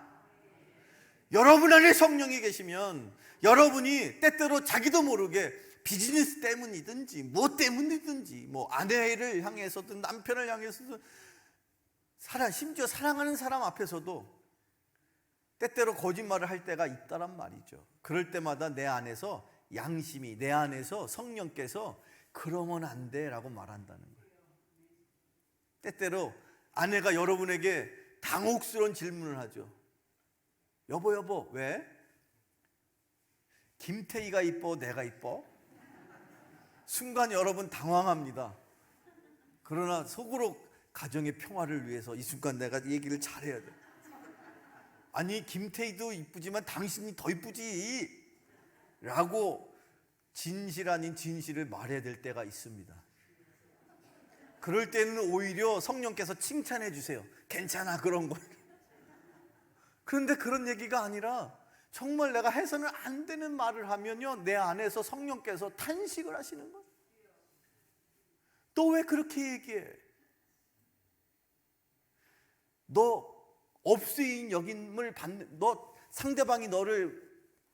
여러분 안에 성령이 계시면 여러분이 때때로 자기도 모르게 비즈니스 때문이든지 뭐 때문이든지 뭐 아내를 향해서든 남편을 향해서든 심지어 사랑하는 사람 앞에서도 때때로 거짓말을 할 때가 있다란 말이죠. 그럴 때마다 내 안에서 양심이, 내 안에서 성령께서 그러면 안 돼 라고 말한다는 거예요. 때때로 아내가 여러분에게 당혹스러운 질문을 하죠. 여보 왜? 김태희가 이뻐 내가 이뻐? 순간 여러분 당황합니다. 그러나 속으로 가정의 평화를 위해서 이 순간 내가 얘기를 잘해야 돼. 아니 김태희도 이쁘지만 당신이 더 이쁘지 라고 진실 아닌 진실을 말해야 될 때가 있습니다. 그럴 때는 오히려 성령께서 칭찬해 주세요. 괜찮아 그런 거. 그런데 그런 얘기가 아니라 정말 내가 해서는 안 되는 말을 하면요 내 안에서 성령께서 탄식을 하시는 거예요. 너 왜 그렇게 얘기해? 너 없으인 여김을 받는, 너 상대방이 너를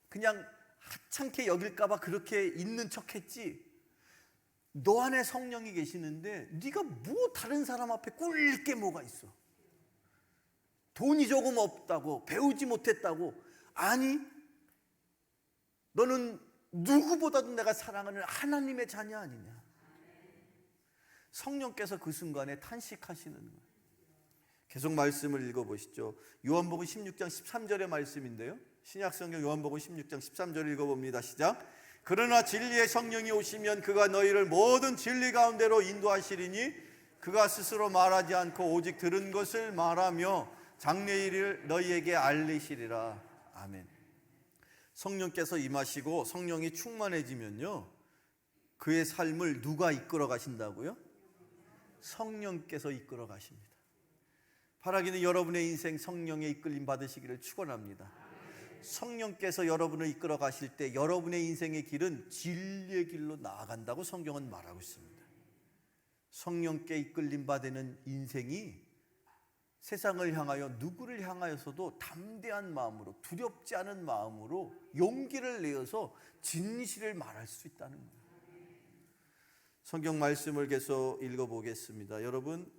그냥 하찮게 여길까 봐 그렇게 있는 척했지. 너 안에 성령이 계시는데 네가 뭐 다른 사람 앞에 꿀릴 게 뭐가 있어? 돈이 조금 없다고, 배우지 못했다고. 아니 너는 누구보다도 내가 사랑하는 하나님의 자녀 아니냐. 성령께서 그 순간에 탄식하시는 거예요. 계속 말씀을 읽어보시죠. 요한복음 16장 13절의 말씀인데요, 신약성경 요한복음 16장 13절 읽어봅니다. 시작. 그러나 진리의 성령이 오시면 그가 너희를 모든 진리 가운데로 인도하시리니 그가 스스로 말하지 않고 오직 들은 것을 말하며 장래의 일을 너희에게 알리시리라. 아멘. 성령께서 임하시고 성령이 충만해지면요 그의 삶을 누가 이끌어 가신다고요? 성령께서 이끌어 가십니다. 바라기는 여러분의 인생 성령의 이끌림 받으시기를 축원합니다. 성령께서 여러분을 이끌어 가실 때 여러분의 인생의 길은 진리의 길로 나아간다고 성경은 말하고 있습니다. 성령께 이끌림 받는 인생이 세상을 향하여 누구를 향하여서도 담대한 마음으로, 두렵지 않은 마음으로 용기를 내어서 진실을 말할 수 있다는 거예요. 성경 말씀을 계속 읽어보겠습니다. 여러분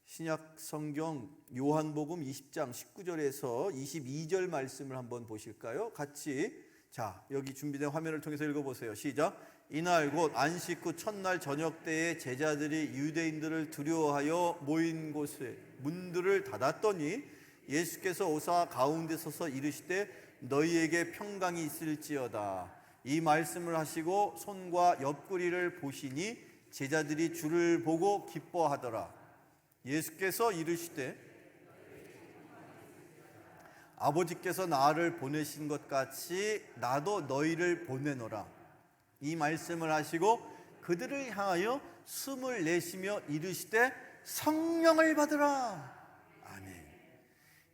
신약 성경 요한복음 20장 19절에서 22절 말씀을 한번 보실까요? 같이. 자, 여기 준비된 화면을 통해서 읽어보세요. 시작. 이날 곧 안식 후 첫날 저녁 때에 제자들이 유대인들을 두려워하여 모인 곳에 문들을 닫았더니 예수께서 오사 가운데 서서 이르시되 너희에게 평강이 있을지어다. 이 말씀을 하시고 손과 옆구리를 보시니 제자들이 주를 보고 기뻐하더라. 예수께서 이르시되 아버지께서 나를 보내신 것 같이 나도 너희를 보내노라. 이 말씀을 하시고 그들을 향하여 숨을 내쉬며 이르시되 성령을 받으라. 아멘.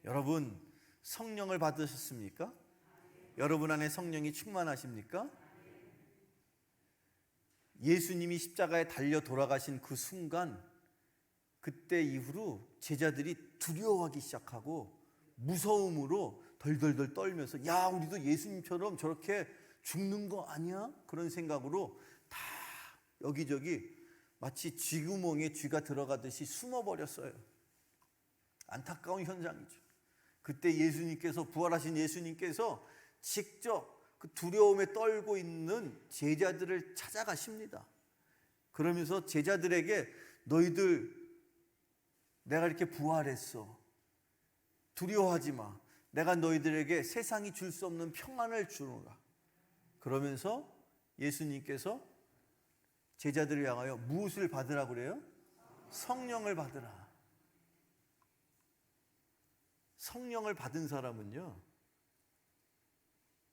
여러분 성령을 받으셨습니까? 여러분 안에 성령이 충만하십니까? 예수님이 십자가에 달려 돌아가신 그 순간, 그때 이후로 제자들이 두려워하기 시작하고 무서움으로 덜덜덜 떨면서 야 우리도 예수님처럼 저렇게 죽는 거 아니야? 그런 생각으로 다 여기저기 마치 쥐구멍에 쥐가 들어가듯이 숨어버렸어요. 안타까운 현장이죠. 그때 예수님께서, 부활하신 예수님께서 직접 그 두려움에 떨고 있는 제자들을 찾아가십니다. 그러면서 제자들에게 너희들 내가 이렇게 부활했어. 두려워하지 마. 내가 너희들에게 세상이 줄 수 없는 평안을 주노라. 그러면서 예수님께서 제자들을 향하여 무엇을 받으라고 그래요? 성령을 받으라. 성령을 받은 사람은요,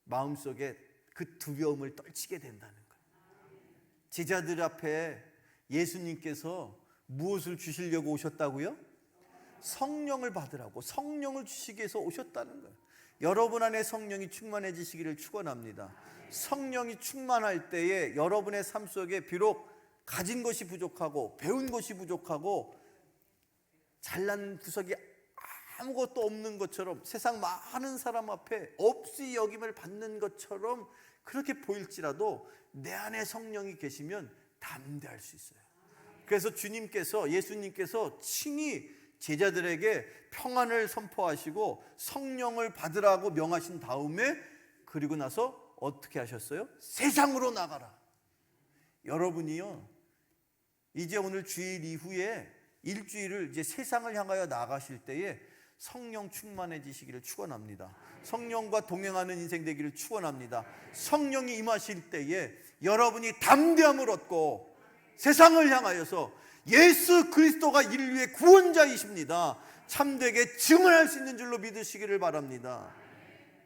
마음속에 그 두려움을 떨치게 된다는 거예요. 제자들 앞에 예수님께서 무엇을 주시려고 오셨다고요? 성령을 받으라고, 성령을 주시기 위해서 오셨다는 거예요. 여러분 안에 성령이 충만해지시기를 축원합니다. 성령이 충만할 때에 여러분의 삶 속에 비록 가진 것이 부족하고 배운 것이 부족하고 잘난 구석이 아무것도 없는 것처럼, 세상 많은 사람 앞에 없이 여김을 받는 것처럼 그렇게 보일지라도 내 안에 성령이 계시면 담대할 수 있어요. 그래서 주님께서, 예수님께서 친히 제자들에게 평안을 선포하시고 성령을 받으라고 명하신 다음에, 그리고 나서 어떻게 하셨어요? 세상으로 나가라. 여러분이요, 이제 오늘 주일 이후에 일주일을 이제 세상을 향하여 나가실 때에 성령 충만해지시기를 축원합니다. 성령과 동행하는 인생 되기를 축원합니다. 성령이 임하실 때에 여러분이 담대함을 얻고 세상을 향하여서 예수 그리스도가 인류의 구원자이십니다, 참되게 증언할 수 있는 줄로 믿으시기를 바랍니다.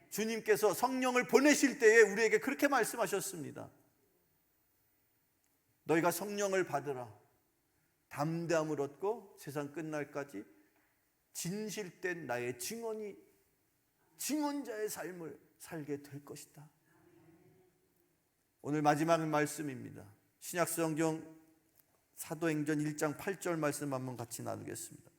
주님께서 성령을 보내실 때에 우리에게 그렇게 말씀하셨습니다. 너희가 성령을 받으라. 담대함을 얻고 세상 끝날까지 진실된 나의 증언자의 삶을 살게 될 것이다. 오늘 마지막 말씀입니다. 신약성경 사도행전 1장 8절 말씀 한번 같이 나누겠습니다.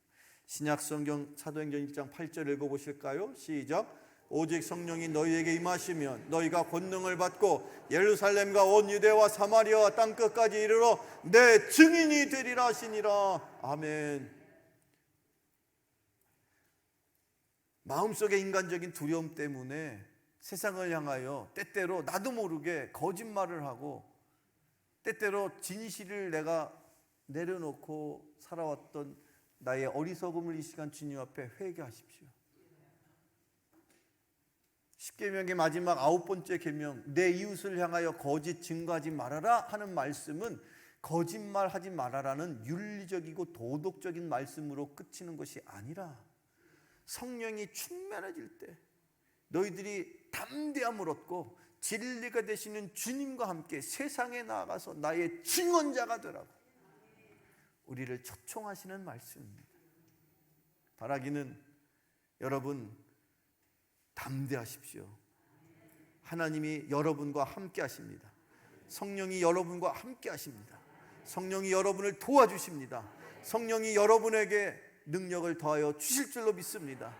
신약성경 사도행전 1장 8절 읽어보실까요? 시작. 오직 성령이 너희에게 임하시면 너희가 권능을 받고 예루살렘과 온 유대와 사마리아와 땅끝까지 이르러 내 증인이 되리라 하시니라. 아멘. 마음속에 인간적인 두려움 때문에 세상을 향하여 때때로 나도 모르게 거짓말을 하고, 때때로 진실을 내가 내려놓고 살아왔던 나의 어리석음을 이 시간 주님 앞에 회개하십시오. 십계명의 마지막 9번째 계명, 내 이웃을 향하여 거짓 증거하지 말아라 하는 말씀은 거짓말하지 말아라는 윤리적이고 도덕적인 말씀으로 그치는 것이 아니라, 성령이 충만해질 때 너희들이 담대함을 얻고 진리가 되시는 주님과 함께 세상에 나아가서 나의 증언자가 되라고 우리를 초청하시는 말씀입니다. 바라기는 여러분 담대하십시오. 하나님이 여러분과 함께 하십니다. 성령이 여러분과 함께 하십니다. 성령이 여러분을 도와주십니다. 성령이 여러분에게 능력을 더하여 주실 줄로 믿습니다.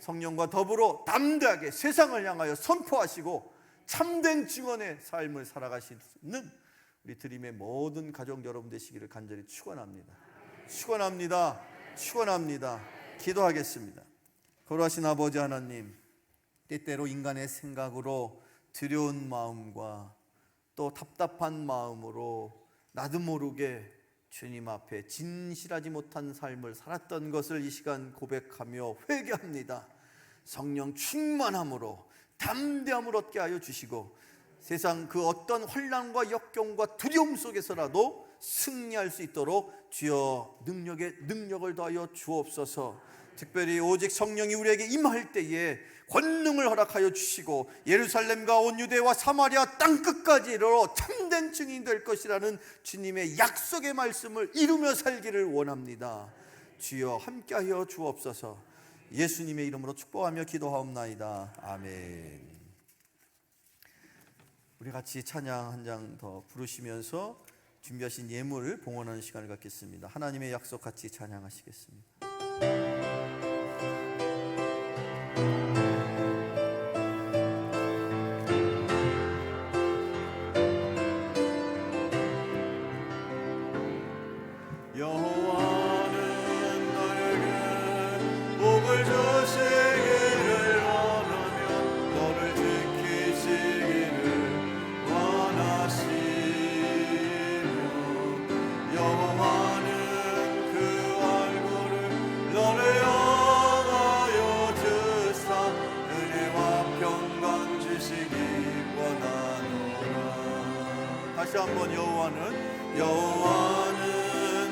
성령과 더불어 담대하게 세상을 향하여 선포하시고 참된 증언의 삶을 살아가시는 우리 드림의 모든 가족 여러분 되시기를 간절히 축원합니다. 축원합니다. 축원합니다. 기도하겠습니다. 거룩하신 아버지 하나님, 때때로 인간의 생각으로 두려운 마음과 또 답답한 마음으로 나도 모르게 주님 앞에 진실하지 못한 삶을 살았던 것을 이 시간 고백하며 회개합니다. 성령 충만함으로 담대함을 얻게 하여 주시고 세상 그 어떤 혼란과 역경과 두려움 속에서라도 승리할 수 있도록 주여 능력을 더하여 주옵소서. 특별히 오직 성령이 우리에게 임할 때에 권능을 허락하여 주시고 예루살렘과 온 유대와 사마리아 땅끝까지 이르러 참된 증인이 될 것이라는 주님의 약속의 말씀을 이루며 살기를 원합니다. 주여 함께하여 주옵소서. 예수님의 이름으로 축복하며 기도하옵나이다. 아멘. 우리 같이 찬양 한 장 더 부르시면서 준비하신 예물을 봉헌하는 시간을 갖겠습니다. 하나님의 약속 같이 찬양하시겠습니다. 여호와는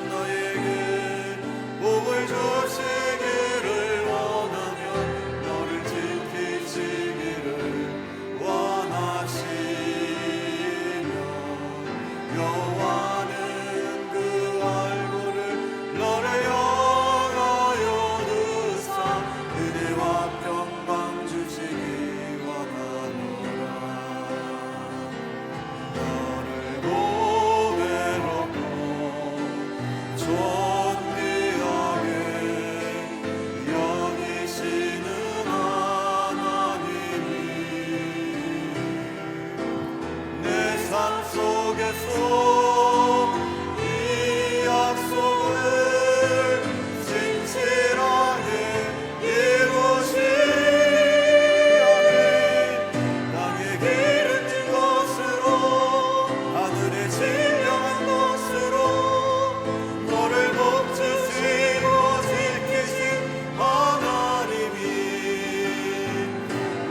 너에게 복을 주시기를 원하며 너를 지키시기를 원하시며 여호와는 그 얼굴을 너를 향하여 드사 은혜와 평강 주시기 원하노라. 너를 보배롭고 존귀하게 여기시는 하나님이 내 삶 속에서 이 약속을 진실하게 이루시오니 땅에 기름진 것으로 하늘에 신령한 것으로 너를 복주시고 지키신 하나님이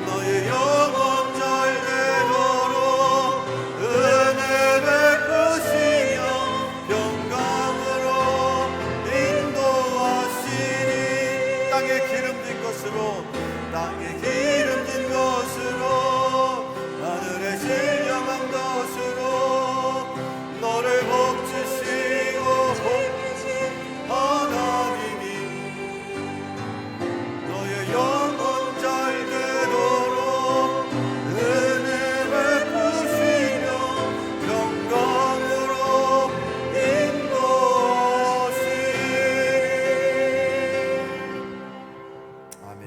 너의 영원 잘되도록 은혜 베푸시며 평강으로 인도하시니 땅에 기름진 것으로 하늘에 신령한 것으로 너를 복주시고 하나님이 너의 영원 잘되도록 은혜 베푸시며 평강으로 인도하시니. 아멘.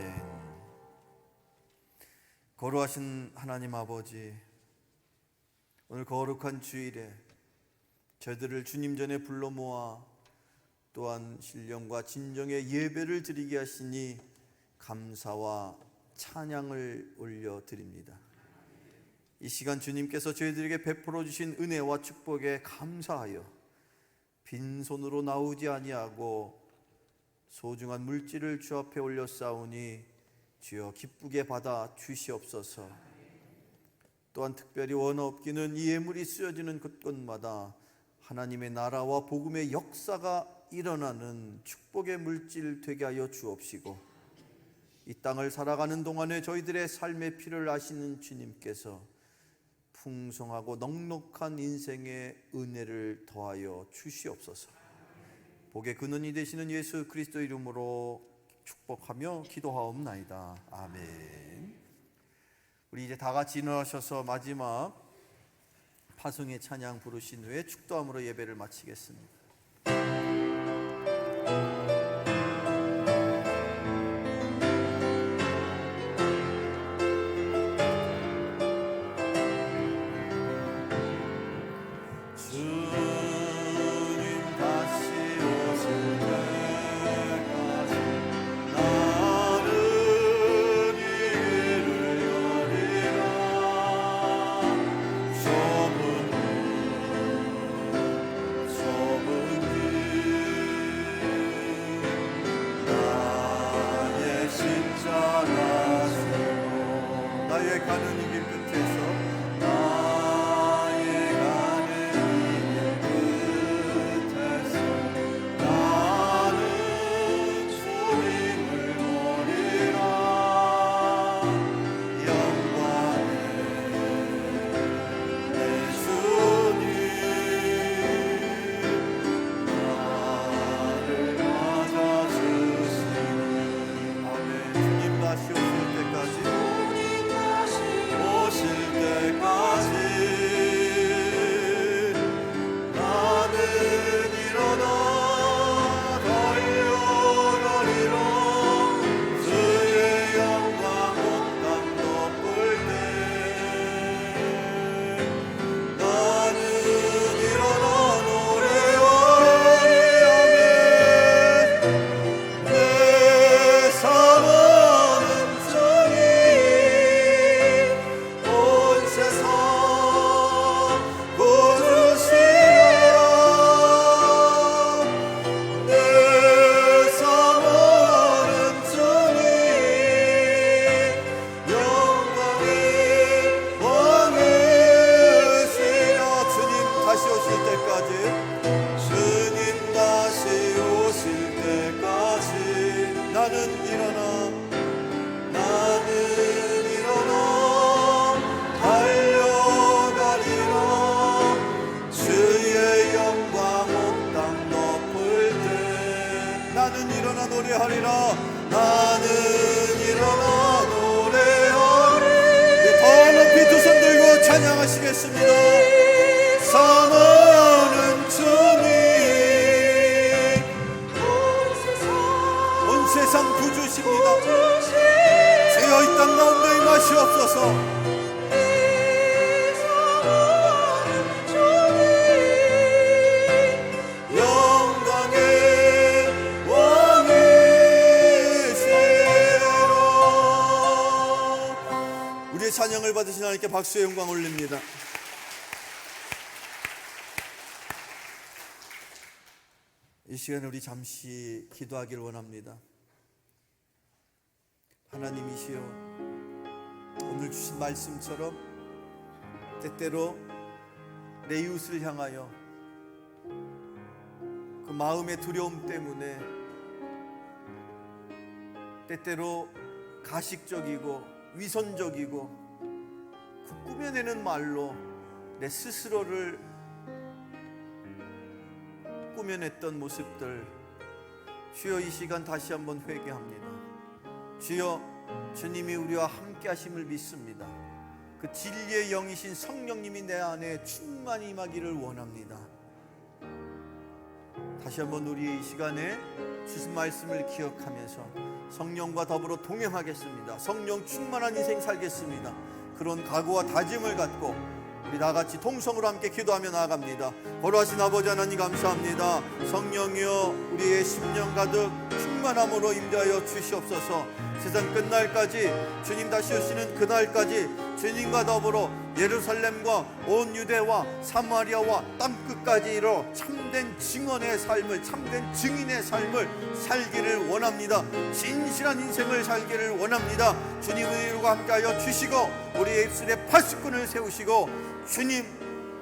거룩하신 하나님 아버지, 오늘 거룩한 주일에 저희들을 주님 전에 불러 모아 또한 신령과 진정의 예배를 드리게 하시니 감사와 찬양을 올려드립니다. 이 시간 주님께서 저희들에게 베풀어 주신 은혜와 축복에 감사하여 빈손으로 나오지 아니하고 소중한 물질을 주 앞에 올려 싸우니 주여 기쁘게 받아 주시옵소서. 또한 특별히 원 없기는 이 예물이 쓰여지는 곳곳마다 하나님의 나라와 복음의 역사가 일어나는 축복의 물질 되게 하여 주옵시고, 이 땅을 살아가는 동안에 저희들의 삶의 필요를 아시는 주님께서 풍성하고 넉넉한 인생의 은혜를 더하여 주시옵소서. 복의 근원이 되시는 예수 그리스도 이름으로 축복하며 기도하옵나이다. 아멘. 우리 이제 다 같이 일어나셔서 마지막 파송의 찬양 부르신 후에 축도함으로 예배를 마치겠습니다. 나의 가는 이 길 끝에서 나는 주님을 보리라. 영광의 내 주님 나를 맞아주시니. 아멘. 주님 다시 오실 때까지 오실 때까지, 주님 다시 오실 때까지 나는 일어나 달려가리라. 주의 영광 온 땅 덮을 때 나는 일어나 노래하리라. 나는 일어나 노래하리. 더 높이 두 손 들고 찬양하시겠습니다. 사모하는 주님, 온 세상 구주십니다. 주여 이 땅 가운데 임하시옵소서. 영광의 왕이시라. 우리의 찬양을 받으신 하나님께 박수의 영광 올립니다. 이 시간에 우리 잠시 기도하기를 원합니다. 하나님이시여, 오늘 주신 말씀처럼 때때로 내 이웃을 향하여 그 마음의 두려움 때문에 때때로 가식적이고 위선적이고 그 꾸며내는 말로 내 스스로를 꾸며냈던 모습들, 주여 이 시간 다시 한번 회개합니다. 주여, 주님이 우리와 함께 하심을 믿습니다. 그 진리의 영이신 성령님이 내 안에 충만히 임하기를 원합니다. 다시 한번 우리 이 시간에 주신 말씀을 기억하면서 성령과 더불어 동행하겠습니다. 성령 충만한 인생 살겠습니다. 그런 각오와 다짐을 갖고 우리 다같이 통성으로 함께 기도하며 나아갑니다. 거룩하신 아버지 하나님 감사합니다. 성령이여, 우리의 심령 가득 충만함으로 임재하여 주시옵소서. 세상 끝날까지, 주님 다시 오시는 그날까지 주님과 더불어 예루살렘과 온 유대와 사마리아와 땅끝까지 이르러 참된 증언의 삶을, 참된 증인의 삶을 살기를 원합니다. 진실한 인생을 살기를 원합니다. 주님의 이루고 함께하여 주시고 우리의 입술에 파수꾼을 세우시고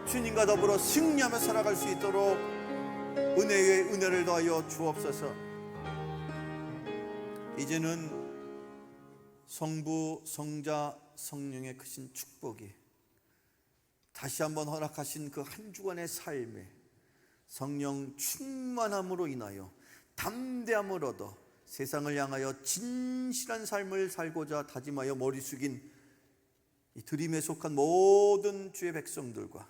주님과 더불어 승리하며 살아갈 수 있도록 은혜의 은혜를 더하여 주옵소서. 이제는 성부, 성자, 성령의 크신 축복이 다시 한번 허락하신 그 한 주간의 삶에 성령 충만함으로 인하여 담대함을 얻어 세상을 향하여 진실한 삶을 살고자 다짐하여 머리 숙인 이 드림에 속한 모든 주의 백성들과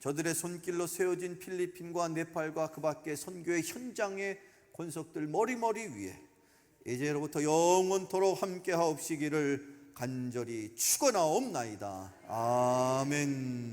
저들의 손길로 세워진 필리핀과 네팔과 그 밖의 선교의 현장의 권속들 머리머리 위에 이제로부터 영원토록 함께 하옵시기를 간절히 축원하옵나이다. 아멘.